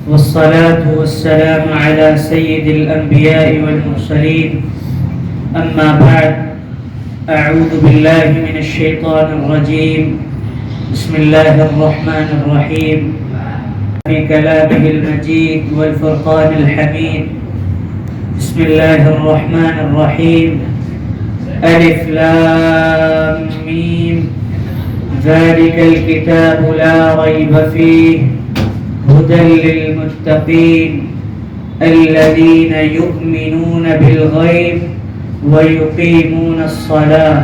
والصلاة والسلام على سيد الأنبياء والمرسلين. أما بعد، أعوذ بالله من الشيطان الرجيم. بسم الله الرحمن الرحيم. في كلامه المجيد والفرقان الحميد. بسم الله الرحمن الرحيم. ألف لام ميم. ذلك الكتاب لا ريب فيه هدى للمتقين الذين يؤمنون بالغيب ويقيمون الصلاة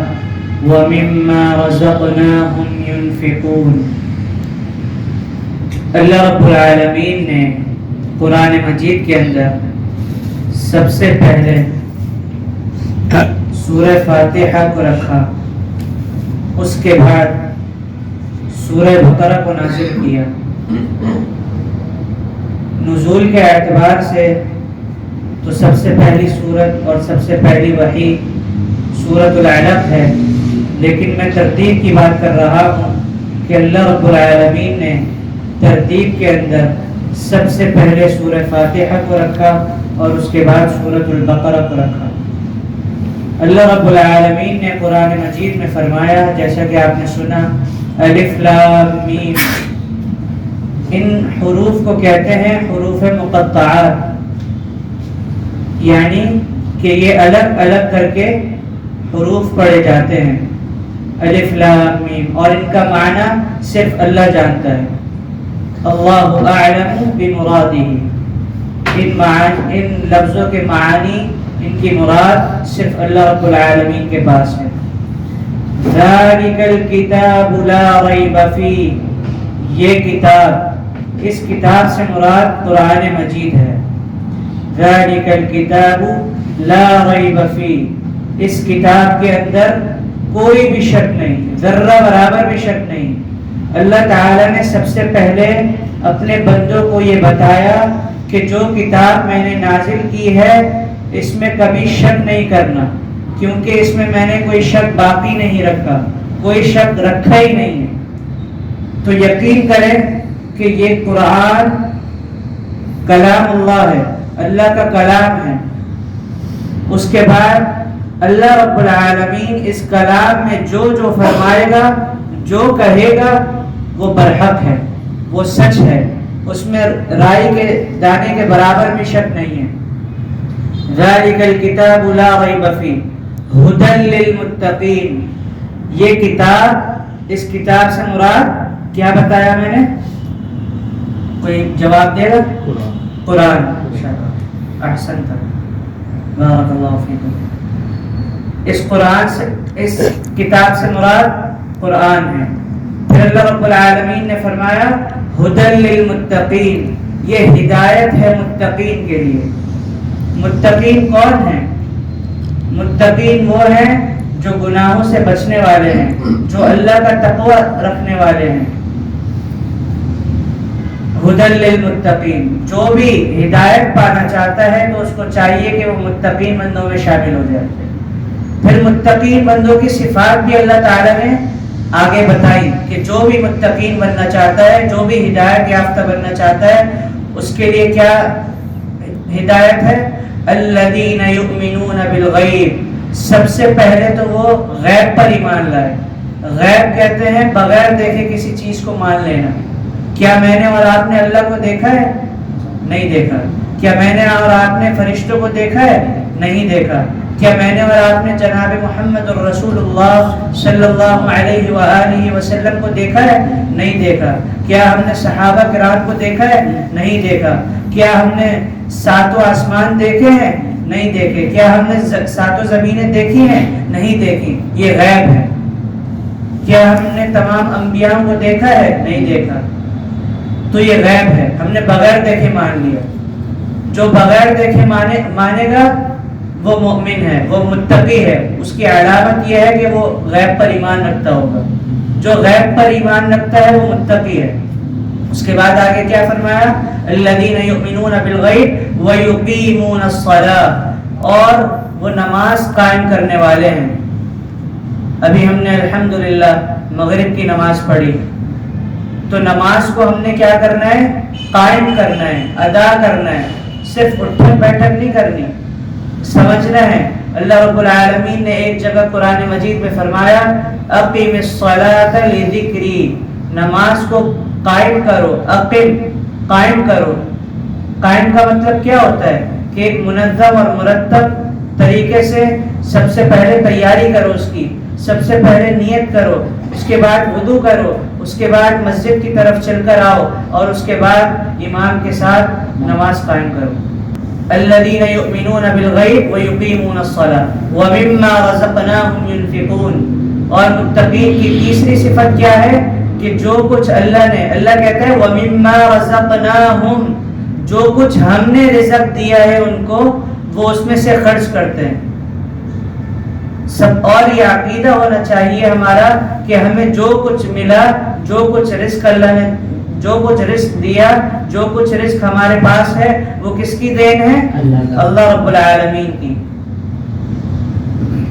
ومما رزقناهم ينفقون. اللہ رب العالمین نے قرآن مجید کے اندر سب سے پہلے سورہ فاتحہ کو رکھا، اس کے بعد سورہ بقرہ کو نازل کیا. نزول کے اعتبار سے تو سب سے پہلی سورت اور سب سے پہلی وحی سورۃ العلق ہے، لیکن میں ترتیب کی بات کر رہا ہوں کہ اللہ رب العالمین نے ترتیب کے اندر سب سے پہلے سورہ فاتحہ کو رکھا اور اس کے بعد سورۃ البقرہ کو رکھا. اللہ رب العالمین نے قرآن مجید میں فرمایا، جیسا کہ آپ نے سنا، الف لام میم. ان حروف کو کہتے ہیں حروف مقطعات، یعنی کہ یہ الگ الگ کر کے حروف پڑھے جاتے ہیں. الف لام میم، اور ان کا معنی صرف اللہ جانتا ہے. اللہ اعلم بمرادہ. ان لفظوں کے معنی، ان کی مراد صرف اللہ رب العالمین کے پاس ہے. ذالک الکتاب لا ریب فیہ. یہ کتاب، اس کتاب سے مراد قرآن مجید ہے. ذالک الکتاب لا ریب فیہ. اس کتاب کے اندر کوئی بھی شک نہیں، ذرہ برابر بھی شک نہیں. اللہ تعالیٰ نے سب سے پہلے اپنے بندوں کو یہ بتایا کہ جو کتاب میں نے نازل کی ہے اس میں کبھی شک نہیں کرنا، کیونکہ اس میں نے کوئی شک باقی نہیں رکھا، کوئی شک رکھا ہی نہیں ہے. تو یقین کریں کہ یہ قرآن کلام اللہ ہے، اللہ کا کلام ہے. اس کے بعد اللہ رب العالمین اس کلام میں جو جو فرمائے گا، جو کہے گا، وہ برحق ہے، وہ سچ ہے. اس میں رائی کے دانے کے برابر بھی شک نہیں ہے. ذالک الکتاب لا ریب فیہ ھدی للمتقین. یہ کتاب، اس کتاب سے مراد کیا بتایا میں نے؟ کوئی جواب دے گا؟ قرآن. احسنت، بارک اللہ فیکم. اس قرآن سے، اس کتاب سے مراد قرآن ہے. پھر اللہ رب العالمین نے فرمایا ھدی للمتقین. یہ ہدایت ہے متقین کے لیے. متقین کون ہیں؟ متقین وہ ہیں جو گناہوں سے بچنے والے ہیں، جو اللہ کا تقوی رکھنے والے ہیں. ھدی للمتقین. جو بھی ہدایت پانا چاہتا ہے تو اس کو چاہیے کہ وہ متقین بندوں میں شامل ہو جائے. پھر متقین بندوں کی صفات بھی اللہ تعالیٰ نے آگے بتائی کہ جو بھی متقین بننا چاہتا ہے، جو بھی ہدایت یافتہ بننا چاہتا ہے، اس کے لیے کیا ہدایت ہے؟ الذین یؤمنون بالغیب. سب سے پہلے تو وہ غیب پر ایمان لائے. غیب کہتے ہیں بغیر دیکھے کسی چیز کو مان لینا. کیا میں نے اور آپ نے اللہ کو دیکھا ہے؟ نہیں دیکھا. کیا میں نے اور آپ نے فرشتوں کو دیکھا ہے؟ نہیں دیکھا. کیا میں نے اور آپ نے جناب محمد الرسول اللہ صلی اللہ علیہ وآلہ وسلم کو دیکھا ہے؟ نہیں دیکھا. کیا ہم نے صحابہ کرام کو دیکھا ہے؟ نہیں دیکھا. کیا ہم نے ساتوں آسمان دیکھے ہیں؟ نہیں دیکھے. کیا ہم نے ساتوں زمینیں دیکھی ہیں؟ نہیں دیکھی. یہ غیب ہے. کیا ہم نے تمام انبیاء کو دیکھا ہے؟ نہیں دیکھا. تو یہ غیب ہے. ہم نے بغیر دیکھے مان لیا. جو بغیر دیکھے مانے گا وہ مومن ہے، وہ متقی ہے. اس کی علامت یہ ہے کہ وہ غیب پر ایمان رکھتا ہوگا. جو غیب پر ایمان رکھتا ہے وہ متقی ہے. اس کے بعد آگے کیا فرمایا؟ الذین یؤمنون بالغیب ویقیمون الصلاۃ. اور وہ نماز قائم کرنے والے ہیں. ابھی ہم نے الحمدللہ مغرب کی نماز پڑھی. تو نماز کو ہم نے کیا کرنا ہے؟ قائم کرنا ہے، ادا کرنا ہے، صرف اٹھک بیٹھک نہیں کرنی، سمجھنا ہے۔ اللہ رب العالمین نے ایک جگہ قرآن مجید میں فرمایا اقیم الصلاۃ لذکری، نماز کو قائم کرو، اقیم قائم کرو۔ قائم کا مطلب کیا ہوتا ہے کہ ایک منظم اور مرتب طریقے سے سب سے پہلے تیاری کرو، اس کی سب سے پہلے نیت کرو، اس کے بعد وضو کرو، اس کے بعد مسجد کی طرف چل کر آؤ اور اس کے بعد امام کے ساتھ نماز قائم کرو۔ الذین یؤمنون بالغیب ویقیمون الصلاۃ ومما رزقناہم ینفقون۔ اور متقین کی تیسری صفت کیا ہے کہ جو کچھ اللہ کہتا ہے ومما رزقناہم، جو کچھ ہم نے رزق دیا ہے ان کو وہ اس میں سے خرچ کرتے ہیں۔ سب اور یہ عقیدہ ہونا چاہیے ہمارا کہ ہمیں جو کچھ ملا، جو کچھ رزق اللہ نے جو کچھ رزق دیا، جو کچھ رزق ہمارے پاس ہے وہ کس کی دین ہے؟ اللہ رب العالمین کی۔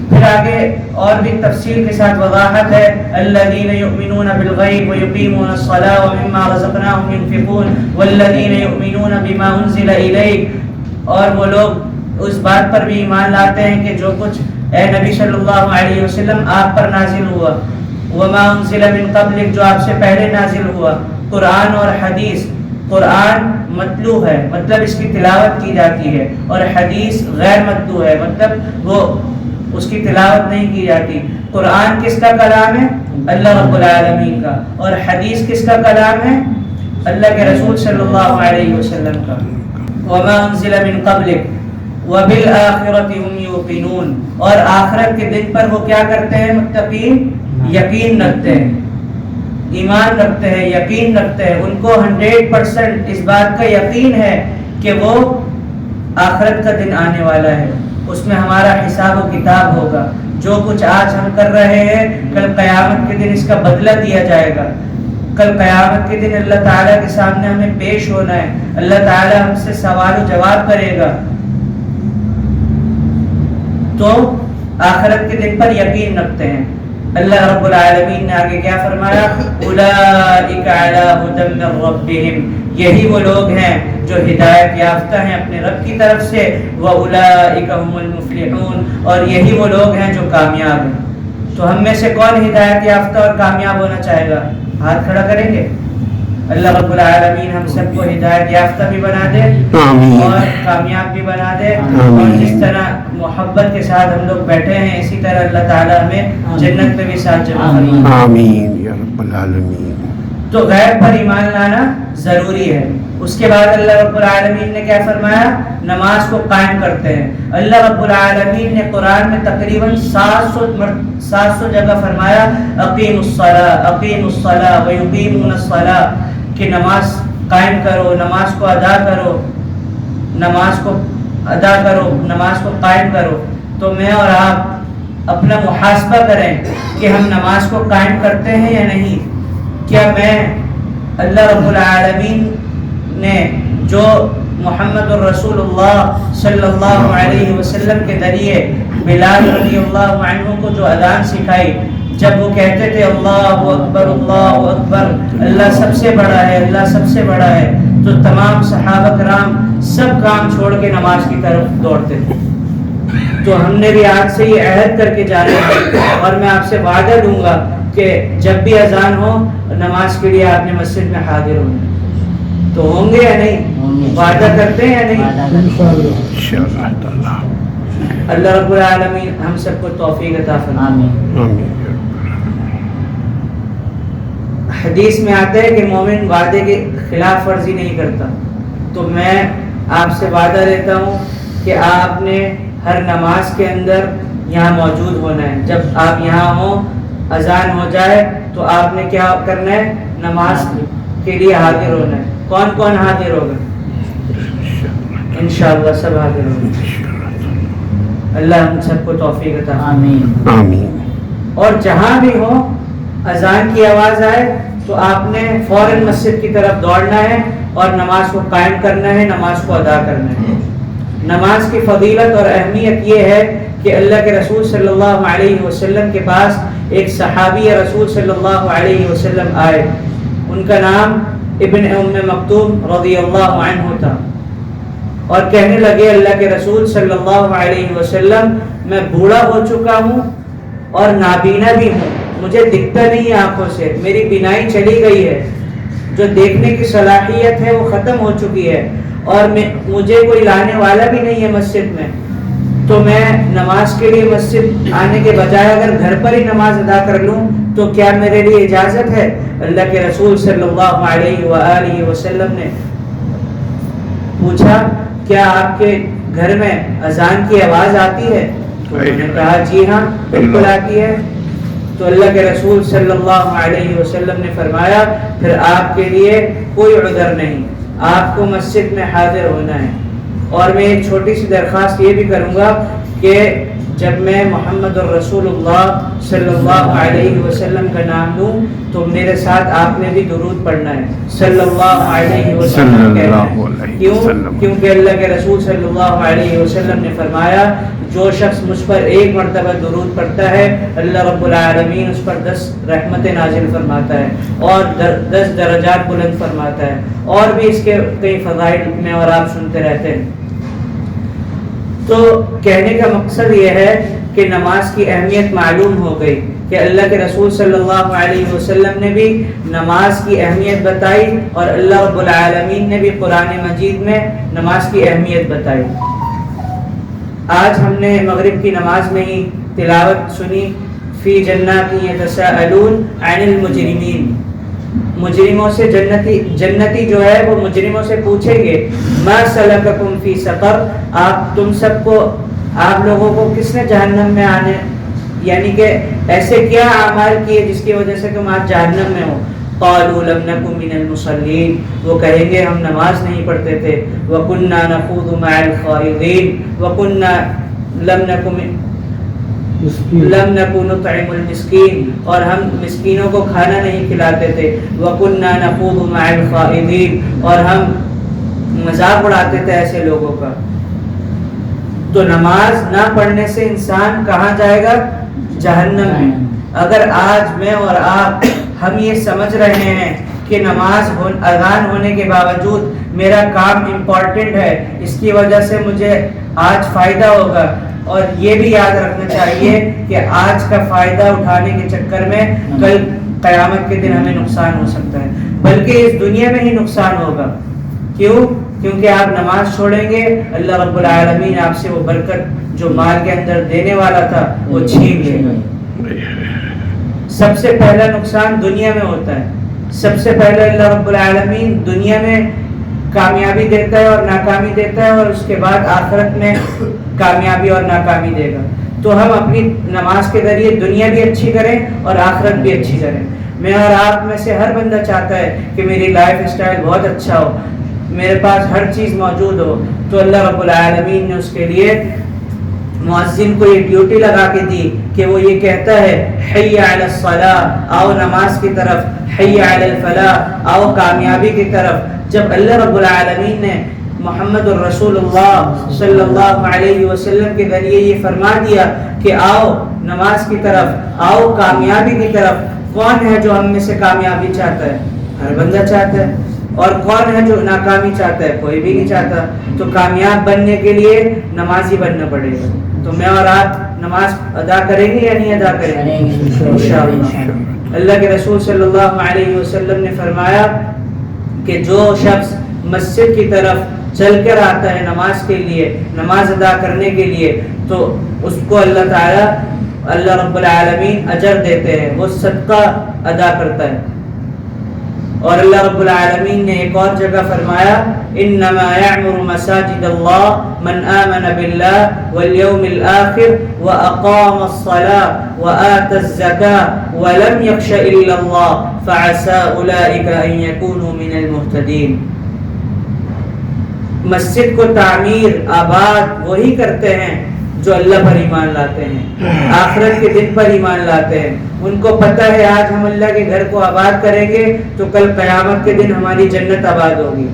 پھر آگے اور بھی تفصیل کے ساتھ وضاحت ہے الذین یؤمنون بالغیب ویقیمون الصلاۃ ومما رزقناہم ینفقون والذین یؤمنون بما انزل الیک، اور وہ لوگ اس بات پر بھی ایمان لاتے ہیں کہ جو کچھ اے نبی صلی اللہ علیہ وسلم آپ پر نازل ہوا، وما انزل من قبلک، جو آپ سے پہلے نازل ہوا، قرآن اور حدیث۔ قرآن متلو ہے، مطلب اس کی تلاوت کی جاتی ہے، اور حدیث غیر متلو ہے، مطلب وہ اس کی تلاوت نہیں کی جاتی۔ قرآن کس کا کلام ہے؟ اللہ رب العالمین کا، اور حدیث کس کا کلام ہے؟ اللہ کے رسول صلی اللہ علیہ وسلم کا۔ وما انزل من قبلک وبالآخرۃ هم یوقنون، اور آخرت کے دن پر وہ کیا کرتے ہیں؟ متقین یقین رکھتے ہیں، ایمان رکھتے ہیں، یقین رکھتے ہیں۔ ان کو 100% اس بات کا یقین ہے کہ وہ آخرت کا دن آنے والا ہے، اس میں ہمارا حساب و کتاب ہوگا۔ جو کچھ آج ہم کر رہے ہیں کل قیامت کے دن اس کا بدلہ دیا جائے گا۔ کل قیامت کے دن اللہ تعالیٰ کے سامنے ہمیں پیش ہونا ہے، اللہ تعالیٰ ہم سے سوال و جواب کرے گا۔ تو آخرت کے دن پر یقین رکھتے ہیں۔ اللہ رب العالمین نے آگے کیا فرمایا؟ اولئک علی ھدی من ربہم، یہی وہ لوگ ہیں جو ہدایت یافتہ ہیں اپنے رب کی طرف سے، واولئک ھم المفلحون، اور یہی وہ لوگ ہیں جو کامیاب ہیں۔ تو ہم میں سے کون ہدایت یافتہ اور کامیاب ہونا چاہے گا؟ ہاتھ کھڑا کریں گے۔ اللہ رب العالمین ہم سب کو ہدایت یافتہ بھی بنا دے اور کامیاب بھی بنا دے، اور جس طرح محبت کے ساتھ ہم لوگ بیٹھے ہیں اسی طرح اللہ تعالیٰ ہمیں جنت میں بھی ساتھ جمع فرمائے۔ آمین یا رب العالمین۔ تو غیب پر ایمان لانا ضروری ہے۔ اس کے بعد اللہ رب العالمین نے کیا فرمایا؟ نماز کو قائم کرتے ہیں۔ اللہ رب العالمین نے قرآن میں تقریباً 700 جگہ فرمایا اقیم الصلاۃ ویقیمون الصلاۃ، کہ نماز قائم کرو، نماز کو ادا کرو، نماز کو ادا کرو، نماز کو قائم کرو۔ تو میں اور آپ اپنا محاسبہ کریں کہ ہم نماز کو قائم کرتے ہیں یا نہیں۔ کیا میں اللہ رب العالمین نے جو محمد الرسول اللہ صلی اللہ علیہ وسلم کے ذریعے بلال رضی اللہ عنہ کو جو اذان سکھائی، جب وہ کہتے تھے اللہ اکبر اللہ اکبر، اللہ سب سے بڑا ہے، اللہ سب سے بڑا ہے، تو تمام صحابہ کرام سب کام چھوڑ کے نماز کی طرف دوڑتے تھے۔ تو ہم نے بھی آج سے یہ عہد کر کے جانا ہے، اور میں آپ سے وعدہ دوں گا کہ جب بھی اذان ہو نماز کے لیے آپ نے مسجد میں حاضر ہونا۔ تو ہوں گے یا نہیں؟ وعدہ کرتے ہیں یا نہیں؟ انشاءاللہ تعالی۔ اللہ رب العالمین ہم سب کو توفیق عطا فرمائے۔ آمین۔ حدیث میں آتا ہے کہ مومن وعدے کی خلاف ورزی نہیں کرتا۔ تو میں آپ سے وعدہ لیتا ہوں کہ آپ نے ہر نماز کے اندر یہاں موجود ہونا ہے۔ جب آپ یہاں ہوں، اذان ہو جائے تو آپ نے کیا کرنا ہے؟ نماز کے لیے حاضر ہونا ہے۔ کون کون حاضر ہوگا؟ انشاءاللہ سب حاضر ہوگا۔ اللہ ہم سب کو توفیق عطا فرمائے۔ آمین۔ اور جہاں بھی ہو اذان کی آواز آئے تو آپ نے فوراً مسجد کی طرف دوڑنا ہے اور نماز کو قائم کرنا ہے، نماز کو ادا کرنا ہے۔ نماز کی فضیلت اور اہمیت یہ ہے کہ اللہ کے رسول صلی اللہ علیہ وسلم کے پاس ایک صحابی رسول صلی اللہ علیہ وسلم آئے، ان کا نام ابن ام مکتوم رضی اللہ عنہ تھا، اور کہنے لگے اللہ کے رسول صلی اللہ علیہ وسلم میں بوڑھا ہو چکا ہوں اور نابینا بھی ہوں، مجھے دکھتا نہیں آنکھوں سے، میری بینائی چلی گئی ہے، جو دیکھنے کی صلاحیت ہے وہ ختم ہو چکی ہے، اور مجھے کوئی لانے والا بھی نہیں ہے مسجد میں، تو میں نماز کے لیے مسجد آنے کے بجائے اگر گھر پر ہی نماز ادا کر لوں تو کیا میرے لیے اجازت ہے؟ اللہ کے رسول صلی اللہ علیہ وآلہ وسلم نے پوچھا کیا آپ کے گھر میں اذان کی آواز آتی ہے؟ تو انہوں نے کہا جی ہاں بالکل آتی ہے۔ تو اللہ کے رسول صلی اللہ علیہ وسلم نے فرمایا پھر آپ کے لیے کوئی عذر نہیں، آپ کو مسجد میں حاضر ہونا ہے۔ اور میں ایک چھوٹی سی درخواست یہ بھی کروں گا کہ جب میں محمد الرسول اللہ صلی اللہ علیہ وسلم کا نام لوں تو میرے ساتھ آپ نے بھی درود پڑھنا ہے، صلی اللہ علیہ وسلم کہنا ہے۔ کیوں؟ کیونکہ اللہ کے رسول صلی اللہ علیہ وسلم نے فرمایا جو شخص مجھ پر ایک مرتبہ درود پڑھتا ہے اللہ رب العالمین اس پر 10 رحمتیں نازل فرماتا ہے اور 10 درجات بلند فرماتا ہے، اور بھی اس کے کئی فضائل میں اور آپ سنتے رہتے ہیں۔ تو کہنے کا مقصد یہ ہے کہ نماز کی اہمیت معلوم ہو گئی کہ اللہ کے رسول صلی اللہ علیہ وسلم نے بھی نماز کی اہمیت بتائی، اور اللہ رب العالمین نے بھی قرآن مجید میں نماز کی اہمیت بتائی۔ آج ہم نے مغرب کی نماز میں ہی تلاوت سنی فی جنات یتساءلون عن المجرمین، مجرموں سے جنتی جو ہے وہ مجرموں سے پوچھیں گے ما سلککم فی سقر، آپ لوگوں کو کس نے جہنم میں آنے، یعنی کہ ایسے کیا اعمال کیے جس کی وجہ سے تم آج جہنم میں ہو؟ قالوا لم نکن من المصلین، وہ کہیں گے ہم نماز نہیں پڑھتے تھے، وکنا نخوض مع الخائضین، وکنا لم نکن نطعم المسکین، اور ہم مسکینوں کو کھانا نہیں کھلاتے تھے، وکنا نخوض مع الخائضین، اور ہم مذاق اڑاتے تھے ایسے لوگوں کا۔ تو نماز نہ پڑھنے سے انسان کہاں جائے گا؟ جہنم میں۔ اگر آج میں اور آپ ہم یہ سمجھ رہے ہیں کہ نماز اذان ہونے کے باوجود میرا کام امپورٹنٹ ہے، اس کی وجہ سے مجھے آج فائدہ ہوگا، اور یہ بھی یاد رکھنا چاہیے کہ آج کا فائدہ اٹھانے کے چکر میں کل قیامت کے دن ہمیں نقصان ہو سکتا ہے، بلکہ اس دنیا میں ہی نقصان ہوگا۔ کیوں؟ کیونکہ آپ نماز چھوڑیں گے، اللہ رب العالمین آپ سے وہ برکت جو مال کے اندر دینے والا تھا وہ چھین لے گا۔ سب سے پہلا نقصان دنیا میں ہوتا ہے، سب سے پہلے اللہ رب العالمین دنیا میں کامیابی دیتا ہے اور ناکامی دیتا ہے، اور اس کے بعد آخرت میں کامیابی اور ناکامی دے گا۔ تو ہم اپنی نماز کے ذریعے دنیا بھی اچھی کریں اور آخرت بھی اچھی کریں۔ میں اور آپ میں سے ہر بندہ چاہتا ہے کہ میری لائف اسٹائل بہت اچھا ہو، میرے پاس ہر چیز موجود ہو، تو اللہ رب العالمین نے اس کے لیے مؤذن کو یہ ڈیوٹی لگا کے دی کہ وہ یہ کہتا ہے حی علی الصلاۃ، آؤ نماز کی طرف، حی علی الفلاح، آؤ کامیابی کی طرف۔ جب اللہ رب العالمین نے محمد الرسول اللہ صلی اللہ علیہ وسلم کے ذریعے یہ فرما دیا کہ آؤ نماز کی طرف، آؤ کامیابی کی طرف، کون ہے جو ہم میں سے کامیابی چاہتا ہے؟ ہر بندہ چاہتا ہے۔ اور کون ہے جو ناکامی چاہتا ہے؟ کوئی بھی نہیں چاہتا۔ تو کامیاب بننے کے لیے نمازی بننا پڑے گا۔ تو میں اور آپ نماز ادا کریں گے یا نہیں ادا کریں گے؟ انشاءاللہ۔ اللہ کے رسول صلی اللہ علیہ وسلم نے فرمایا کہ جو شخص مسجد کی طرف چل کر آتا ہے نماز کے لیے، نماز ادا کرنے کے لیے، تو اس کو اللہ تعالیٰ اللہ رب العالمین اجر دیتے ہیں، وہ صدقہ ادا کرتا ہے۔ اور اللہ رب العالمین نے ایک اور جگہ فرمایا انما یعمر مساجد اللہ من آمن باللہ والیوم الآخر واقام الصلاة وآت الزکاة ولم یخش الا اللہ فعسى اولئک ان یکونوا من المہتدین۔ مسجد کو تعمیر آباد وہی کرتے ہیں جو اللہ پر ایمان لاتے ہیں، آخرت کے دن پر ایمان لاتے ہیں۔ ان کو پتہ ہے آج ہم اللہ کے گھر کو آباد کریں گے تو کل قیامت کے دن ہماری جنت آباد ہوگی۔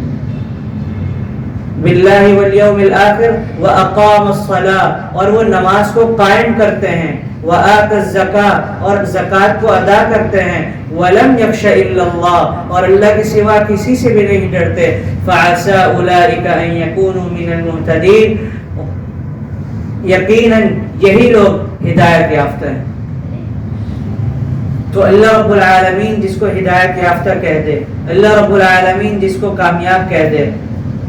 باللہ والیوم الآخر واقام الصلاۃ، اور وہ نماز کو قائم کرتے ہیں، وآت الزکاۃ اور زکات کو ادا کرتے ہیں، ولم یخش الا اللہ اور اللہ کے سوا کسی سے بھی نہیں ڈرتے، فعسى اولئک ان یکونوا من المہتدین یقیناً یہی لوگ ہدایت یافتہ ہیں۔ تو اللہ رب العالمین جس کو ہدایت یافتہ کہہ دے، اللہ رب العالمین جس کو کامیاب کہہ دے،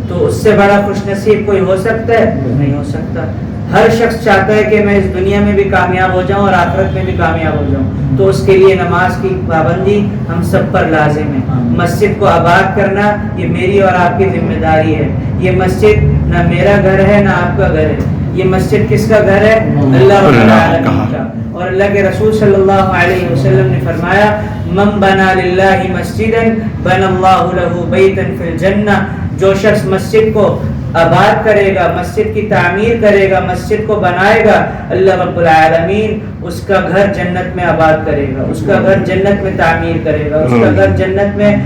تو اس سے بڑا خوش نصیب کوئی ہو سکتا ہے؟ نہیں ہو سکتا۔ ہر شخص چاہتا ہے کہ میں اس دنیا میں بھی کامیاب ہو جاؤں اور آخرت میں بھی کامیاب ہو جاؤں، تو اس کے لیے نماز کی پابندی ہم سب پر لازم ہے۔ مسجد کو آباد کرنا یہ میری اور آپ کی ذمہ داری ہے۔ یہ مسجد نہ میرا گھر ہے نہ آپ کا گھر ہے، یہ مسجد کس کا گھر ہے؟ اللہ رب العالمین کا۔ اور اللہ کے رسول صلی اللہ علیہ وسلم نے فرمایا، من بنا للہ مسجدا بنى اللہ لہ بیتا فی الجنہ، جو شخص مسجد کو آباد کرے گا، مسجد کی تعمیر کرے گا، مسجد کو بنائے گا، اللہ رب العالمین اس کا گھر جنت میں آباد کرے گا، اس کا گھر جنت میں تعمیر کرے گا، اس کا گھر جنت میں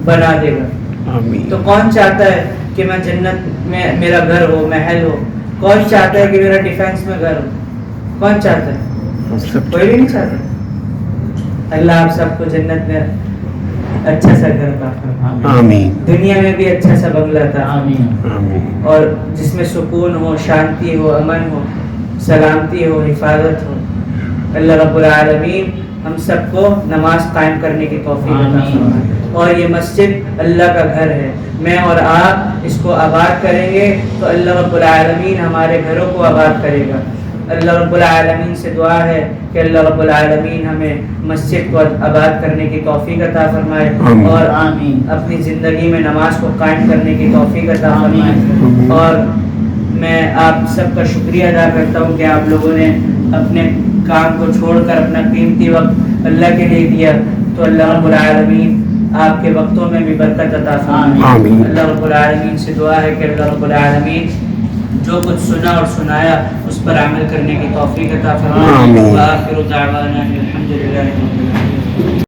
بنا دے گا۔ تو کون چاہتا ہے کہ میں جنت میں میرا گھر ہو، محل ہو؟ کون چاہتا ہے کہ میرا ڈیفینس میں گھر ہو؟ کون چاہتا ہے؟ کوئی بھی نہیں چاہتا۔ اللہ آپ سب کو جنت میں اچھا سا گھر عطا فرمائے، آمین۔ دنیا میں بھی اچھا سا بنگلہ تھا، آمین، اور جس میں سکون ہو، شانتی ہو، امن ہو، سلامتی ہو، حفاظت ہو۔ اللہ رب العالمین ہم سب کو نماز قائم کرنے کی توفیق عطا فرمائے۔ اور یہ مسجد اللہ کا گھر ہے، میں اور آپ اس کو آباد کریں گے تو اللہ رب العالمین ہمارے گھروں کو آباد کرے گا۔ اللہ رب العالمین سے دعا ہے کہ اللہ رب العالمین ہمیں مسجد کو آباد کرنے کی توفیق عطا فرمائے اور اپنی زندگی میں نماز کو قائم کرنے کی توفیق عطا فرمائے۔ اور میں آپ سب کا شکریہ ادا کرتا ہوں کہ آپ لوگوں نے اپنے کام کو چھوڑ کر اپنا قیمتی وقت اللہ کے لیے دیا، تو اللہ رب العالمین آپ کے وقتوں میں بھی برکت عطا فرمائے۔ اللہ رب العالمین سے دعا ہے کہ اللہ رب العالمین جو کچھ سنا اور سنایا اس پر عمل کرنے کی توفیق عطا فرمائے۔ وآخر دعوانا الحمدللہ رب العالمین۔